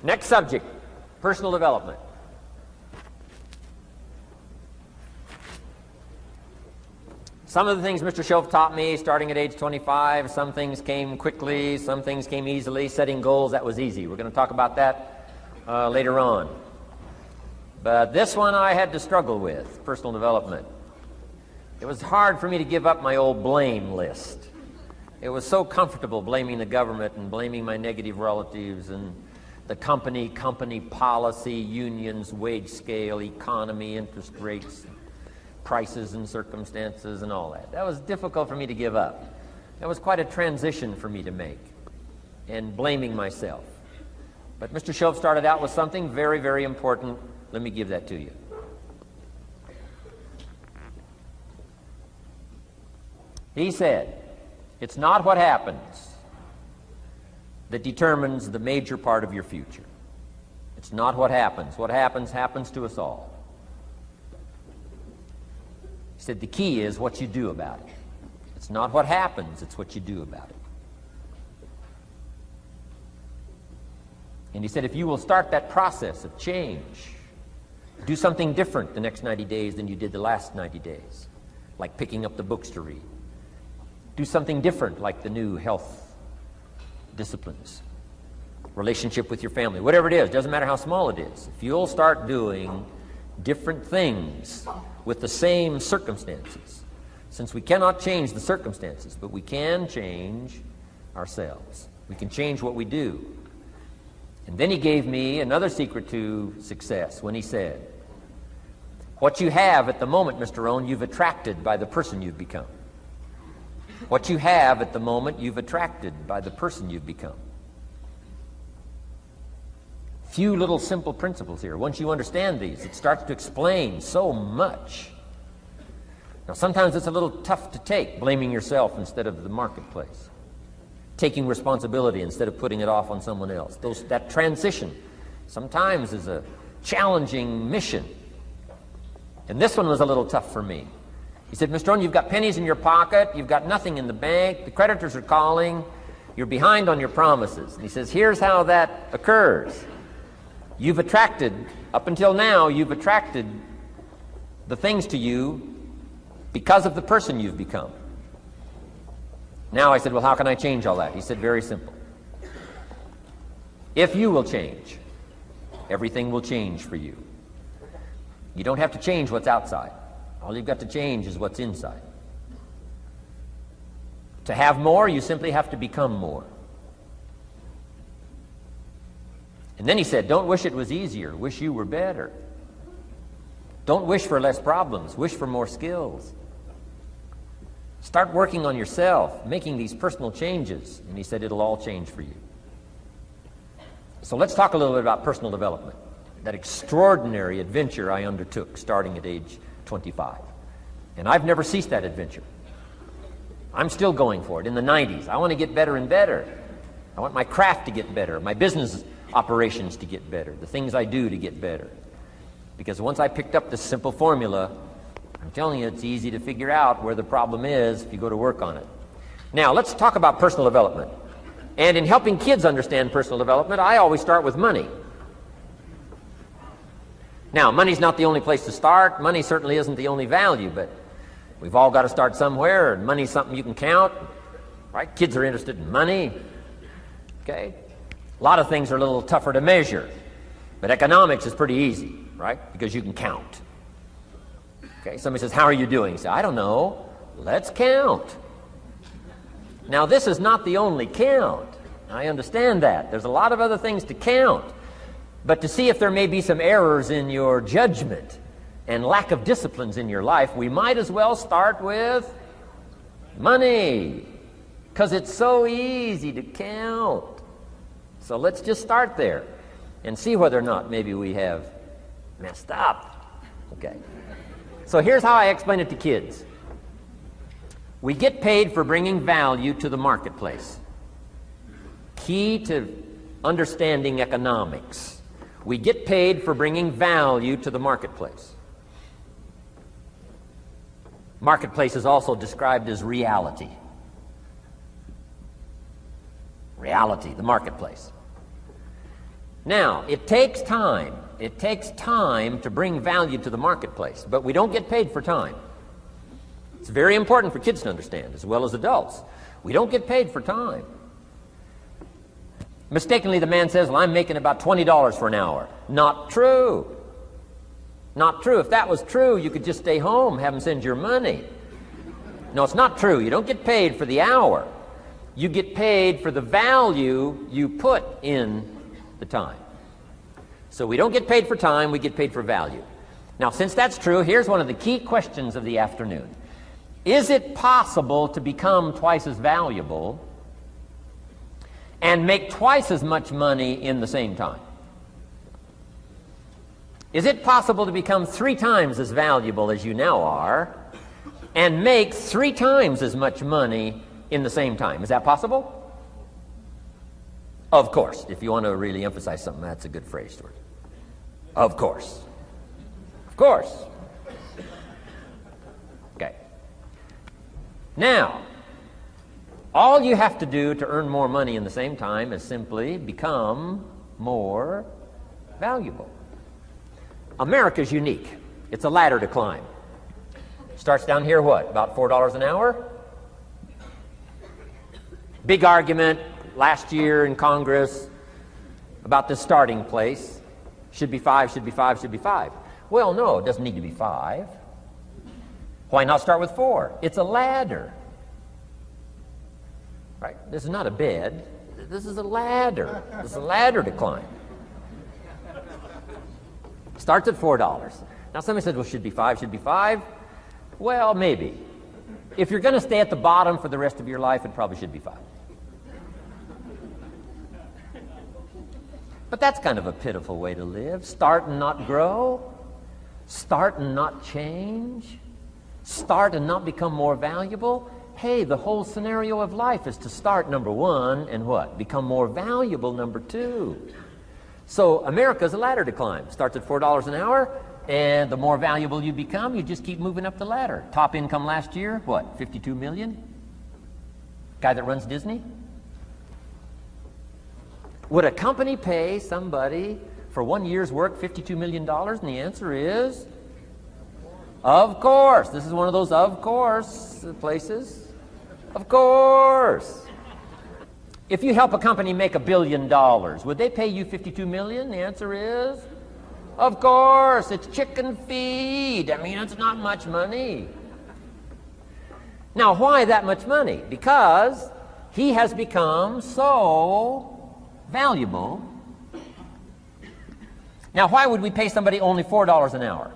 Next subject, personal development. Some of the things Mr. Shoaff taught me starting at age 25, some things came quickly, some things came easily. Setting goals, that was easy. We're going to talk about that later on. But this one I had to struggle with, personal development. It was hard for me to give up my old blame list. It was so comfortable blaming the government and blaming my negative relatives and the company policy, unions, wage scale, economy, interest rates, prices and circumstances and all that. That was difficult for me to give up. That was quite a transition for me to make, and blaming myself. But Mr. Shoaff started out with something very, very important. Let me give that to you. He said, it's not what happens that determines the major part of your future. It's not what happens. What happens, happens to us all. He said the key is what you do about it. It's not what happens, it's what you do about it. And he said if you will start that process of change, do something different the next 90 days than you did the last 90 days, like picking up the books to read. Do something different like the new health disciplines, relationship with your family, whatever it is, doesn't matter how small it is. If you'll start doing different things with the same circumstances, since we cannot change the circumstances, but we can change ourselves. We can change what we do. And then he gave me another secret to success when he said, what you have at the moment, Mr. Rohn, you've attracted by the person you've become. What you have at the moment, you've attracted by the person you've become. Few little simple principles here. Once you understand these, it starts to explain so much. Now, sometimes it's a little tough to take, blaming yourself instead of the marketplace, taking responsibility instead of putting it off on someone else. That transition sometimes is a challenging mission. And this one was a little tough for me. He said, Mr. Rohn, you've got pennies in your pocket, you've got nothing in the bank, the creditors are calling, you're behind on your promises. And he says, here's how that occurs. You've attracted, up until now, you've attracted the things to you because of the person you've become. Now I said, well, how can I change all that? He said, very simple. If you will change, everything will change for you. You don't have to change what's outside. All you've got to change is what's inside. To have more, you simply have to become more. And then he said, don't wish it was easier, wish you were better. Don't wish for less problems, wish for more skills. Start working on yourself, making these personal changes. And he said, it'll all change for you. So let's talk a little bit about personal development, that extraordinary adventure I undertook starting at age 25. And I've never ceased that adventure. I'm still going for it in the 90s. I want to get better and better. I want my craft to get better, my business operations to get better, the things I do to get better. Because once I picked up this simple formula, I'm telling you, it's easy to figure out where the problem is if you go to work on it. Now, let's talk about personal development. And in helping kids understand personal development, I always start with money. Now, money's not the only place to start. Money certainly isn't the only value, but we've all got to start somewhere, and money's something you can count, right? Kids are interested in money, okay? A lot of things are a little tougher to measure, but economics is pretty easy, right? Because you can count. Okay, somebody says, how are you doing? You say, I don't know. Let's count. Now, this is not the only count. I understand that. There's a lot of other things to count. But to see if there may be some errors in your judgment and lack of disciplines in your life, we might as well start with money, because it's so easy to count. So let's just start there and see whether or not maybe we have messed up. Okay. So here's how I explain it to kids. We get paid for bringing value to the marketplace. Key to understanding economics. We get paid for bringing value to the marketplace. Marketplace is also described as reality. Reality, the marketplace. Now, it takes time. It takes time to bring value to the marketplace, but we don't get paid for time. It's very important for kids to understand, as well as adults. We don't get paid for time. Mistakenly, the man says, well, I'm making about $20 for an hour. Not true. Not true. If that was true, you could just stay home, have them send your money. No, it's not true. You don't get paid for the hour. You get paid for the value you put in the time. So we don't get paid for time, we get paid for value. Now, since that's true, here's one of the key questions of the afternoon. Is it possible to become twice as valuable and make twice as much money in the same time? Is it possible to become 3 times as valuable as you now are and make 3 times as much money in the same time? Is that possible? Of course. If you want to really emphasize something, that's a good phrase, Stuart. Of course. Of course. Okay. Now, all you have to do to earn more money in the same time is simply become more valuable. America's unique. It's a ladder to climb. Starts down here, what, about $4 an hour? Big argument last year in Congress about the starting place. Should be 5, should be 5, should be 5. Well, no, it doesn't need to be 5. Why not start with 4? It's a ladder. Right? This is not a bed. This is a ladder. This is a ladder to climb. Starts at $4. Now somebody said, well, should be 5, should be 5. Well, maybe. If you're going to stay at the bottom for the rest of your life, it probably should be 5. But that's kind of a pitiful way to live. Start and not grow. Start and not change. Start and not become more valuable. Hey, the whole scenario of life is to start, number 1, and what? Become more valuable, number 2. So America's a ladder to climb. Starts at $4 an hour, and the more valuable you become, you just keep moving up the ladder. Top income last year, what, 52 million? Guy that runs Disney? Would a company pay somebody for 1 year's work $52 million? And the answer is, of course. This is one of those of course places. Of course. If you help a company make $1 billion, would they pay you $52 million? The answer is, of course. It's chicken feed. I mean, it's not much money. Now, why that much money? Because he has become so valuable. Now, why would we pay somebody only $4 an hour?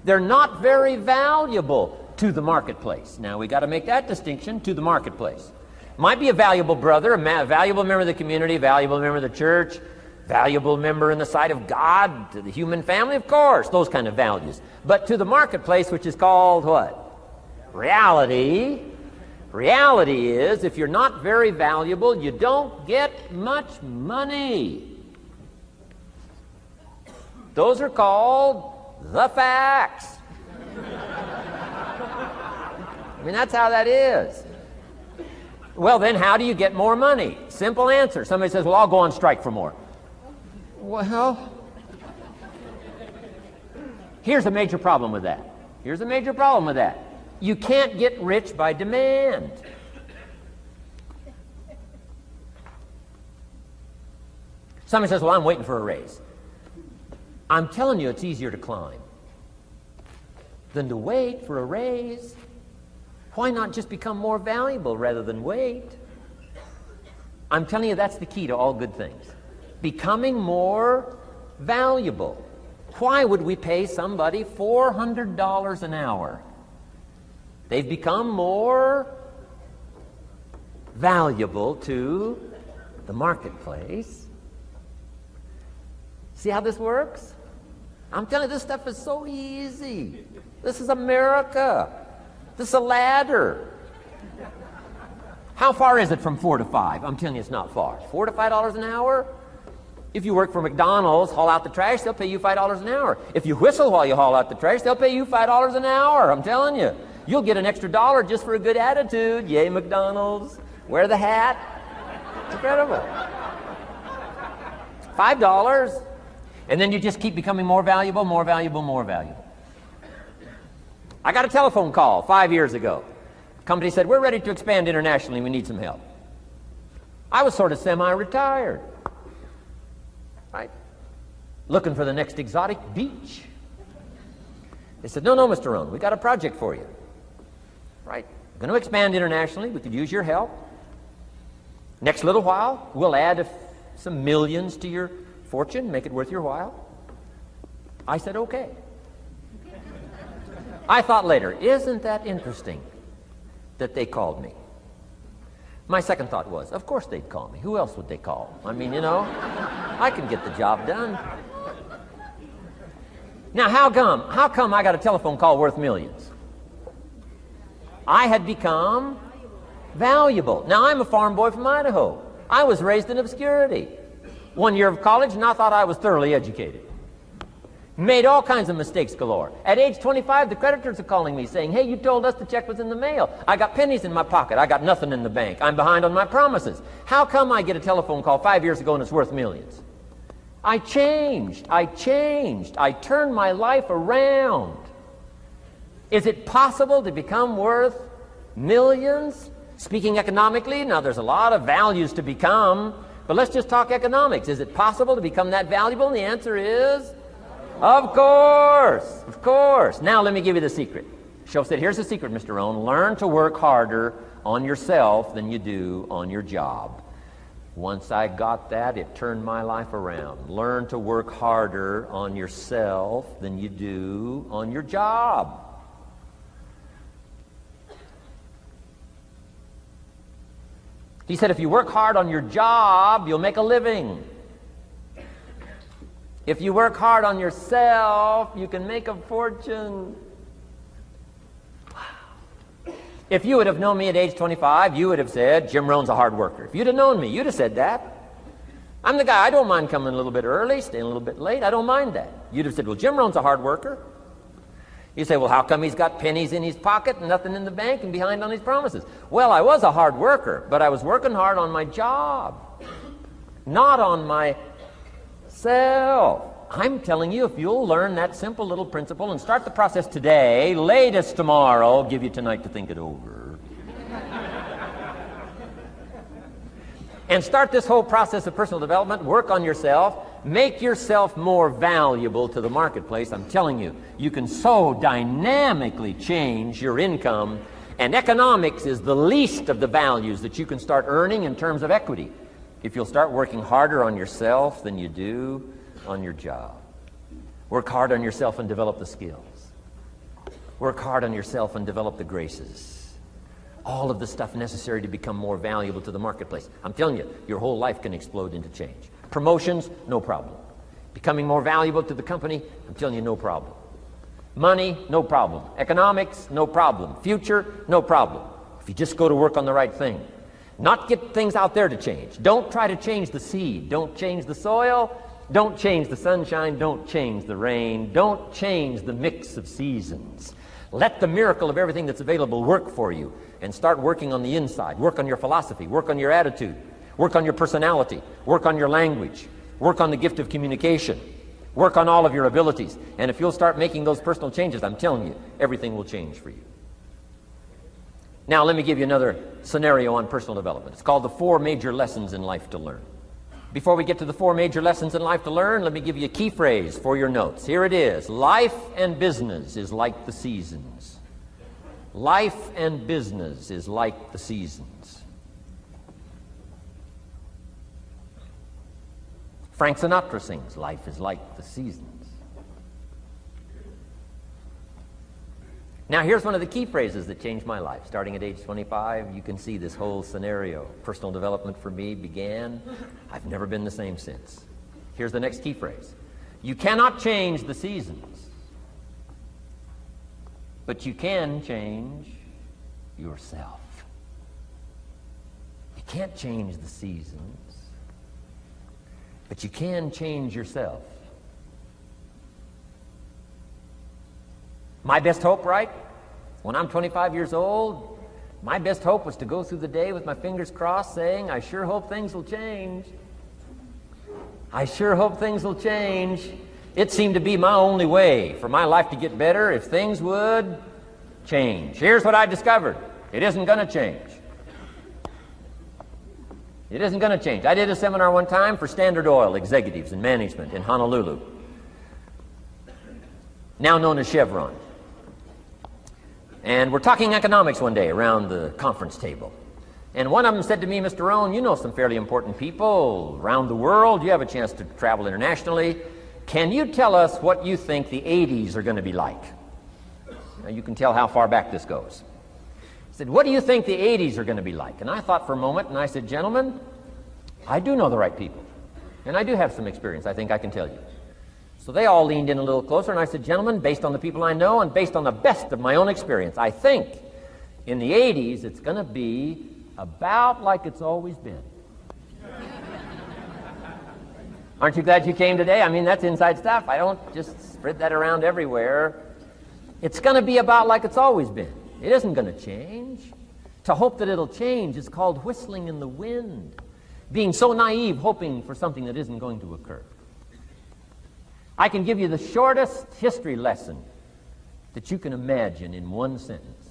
They're not very valuable to the marketplace. Now, we got to make that distinction, to the marketplace. Might be a valuable brother, a valuable member of the community, a valuable member of the church, valuable member in the sight of God, to the human family, of course, those kind of values. But to the marketplace, which is called what? Reality. Reality is, if you're not very valuable, you don't get much money. Those are called the facts. I mean, that's how that is. Well, then, how do you get more money? Simple answer. Somebody says, well, I'll go on strike for more. Well, here's a major problem with that. Here's a major problem with that. You can't get rich by demand. Somebody says, well, I'm waiting for a raise. I'm telling you, it's easier to climb than to wait for a raise. Why not just become more valuable rather than wait? I'm telling you, that's the key to all good things. Becoming more valuable. Why would we pay somebody $400 an hour? They've become more valuable to the marketplace. See how this works? I'm telling you, this stuff is so easy. This is America. This is a ladder. How far is it from 4 to 5? I'm telling you, it's not far. $4 to $5 an hour? If you work for McDonald's, haul out the trash, they'll pay you $5 an hour. If you whistle while you haul out the trash, they'll pay you $5 an hour. I'm telling you. You'll get an extra $1 just for a good attitude. Yay, McDonald's. Wear the hat. It's incredible. $5. And then you just keep becoming more valuable, more valuable, more valuable. I got a telephone call 5 years ago. The company said, we're ready to expand internationally. We need some help. I was sort of semi-retired, right? Looking for the next exotic beach. They said, no, Mr. Rohn, we got a project for you, right? We're going to expand internationally. We could use your help. Next little while, we'll add some millions to your fortune, make it worth your while. I said, okay. I thought later, isn't that interesting that they called me? My second thought was, of course they'd call me. Who else would they call? I mean, you know, I can get the job done. Now, how come I got a telephone call worth millions? I had become valuable. Now, I'm a farm boy from Idaho. I was raised in obscurity. 1 year of college, and I thought I was thoroughly educated. Made all kinds of mistakes galore. At age 25, the creditors are calling me saying, hey, you told us the check was in the mail. I got pennies in my pocket. I got nothing in the bank. I'm behind on my promises. How come I get a telephone call 5 years ago and it's worth millions? I changed. I turned my life around. Is it possible to become worth millions? Speaking economically, now there's a lot of values to become, but let's just talk economics. Is it possible to become that valuable? And the answer is, of course, of course. Now let me give you the secret. Show said, here's the secret, Mr. Rohn. Learn to work harder on yourself than you do on your job. Once I got that, it turned my life around. Learn to work harder on yourself than you do on your job. He said, if you work hard on your job, you'll make a living. If you work hard on yourself, you can make a fortune. Wow. If you would have known me at age 25, you would have said, Jim Rohn's a hard worker. If you'd have known me, you'd have said that. I'm the guy, I don't mind coming a little bit early, staying a little bit late. I don't mind that. You'd have said, well, Jim Rohn's a hard worker. You say, well, how come he's got pennies in his pocket and nothing in the bank and behind on his promises? Well, I was a hard worker, but I was working hard on my job, not on myself. I'm telling you, if you'll learn that simple little principle and start the process today, latest tomorrow, I'll give you tonight to think it over. And start this whole process of personal development, work on yourself, make yourself more valuable to the marketplace. I'm telling you, you can so dynamically change your income, and economics is the least of the values that you can start earning in terms of equity if you'll start working harder on yourself than you do on your job. Work hard on yourself and develop the skills. Work hard on yourself and develop the graces. All of the stuff necessary to become more valuable to the marketplace. I'm telling you, your whole life can explode into change. Promotions, no problem. Becoming more valuable to the company, I'm telling you, no problem. Money, no problem. Economics, no problem. Future, no problem. If you just go to work on the right thing. Not get things out there to change. Don't try to change the seed. Don't change the soil. Don't change the sunshine. Don't change the rain. Don't change the mix of seasons. Let the miracle of everything that's available work for you, and start working on the inside. Work on your philosophy. Work on your attitude. Work on your personality. Work on your language. Work on the gift of communication. Work on all of your abilities. And if you'll start making those personal changes, I'm telling you, everything will change for you. Now, let me give you another scenario on personal development. It's called the 4 major lessons in life to learn. Before we get to the 4 major lessons in life to learn, let me give you a key phrase for your notes. Here it is. Life and business is like the seasons. Life and business is like the seasons. Frank Sinatra sings, life is like the seasons. Now, here's one of the key phrases that changed my life. Starting at age 25, you can see this whole scenario. Personal development for me began. I've never been the same since. Here's the next key phrase. You cannot change the seasons, but you can change yourself. You can't change the seasons, but you can change yourself. My best hope, right? When I'm 25 years old, my best hope was to go through the day with my fingers crossed saying, I sure hope things will change. I sure hope things will change. It seemed to be my only way for my life to get better if things would change. Here's what I discovered. It isn't going to change. It isn't going to change. I did a seminar one time for Standard Oil executives and management in Honolulu, now known as Chevron. And we're talking economics one day around the conference table. And one of them said to me, Mr. Rohn, you know some fairly important people around the world. You have a chance to travel internationally. Can you tell us what you think the 80s are going to be like? Now, you can tell how far back this goes. He said, what do you think the 80s are going to be like? And I thought for a moment, and I said, gentlemen, I do know the right people. And I do have some experience, I think I can tell you. So they all leaned in a little closer, and I said, gentlemen, based on the people I know and based on the best of my own experience, I think in the 80s it's going to be about like it's always been. Aren't you glad you came today? I mean, that's inside stuff. I don't just spread that around everywhere. It's going to be about like it's always been. It isn't going to change. To hope that it'll change is called whistling in the wind, being so naive, hoping for something that isn't going to occur. I can give you the shortest history lesson that you can imagine in one sentence.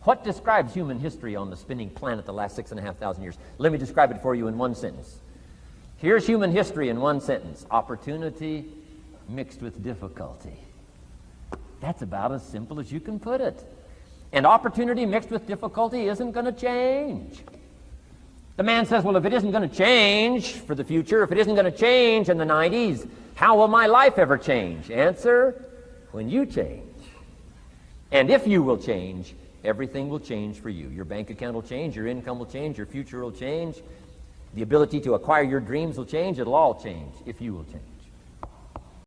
What describes human history on the spinning planet the last 6,500 years? Let me describe it for you in one sentence. Here's human history in one sentence. Opportunity mixed with difficulty. That's about as simple as you can put it. And opportunity mixed with difficulty isn't going to change. The man says, well, if it isn't going to change for the future, if it isn't going to change in the 90s, how will my life ever change? Answer, when you change. And if you will change, everything will change for you. Your bank account will change, your income will change, your future will change, the ability to acquire your dreams will change, it'll all change if you will change.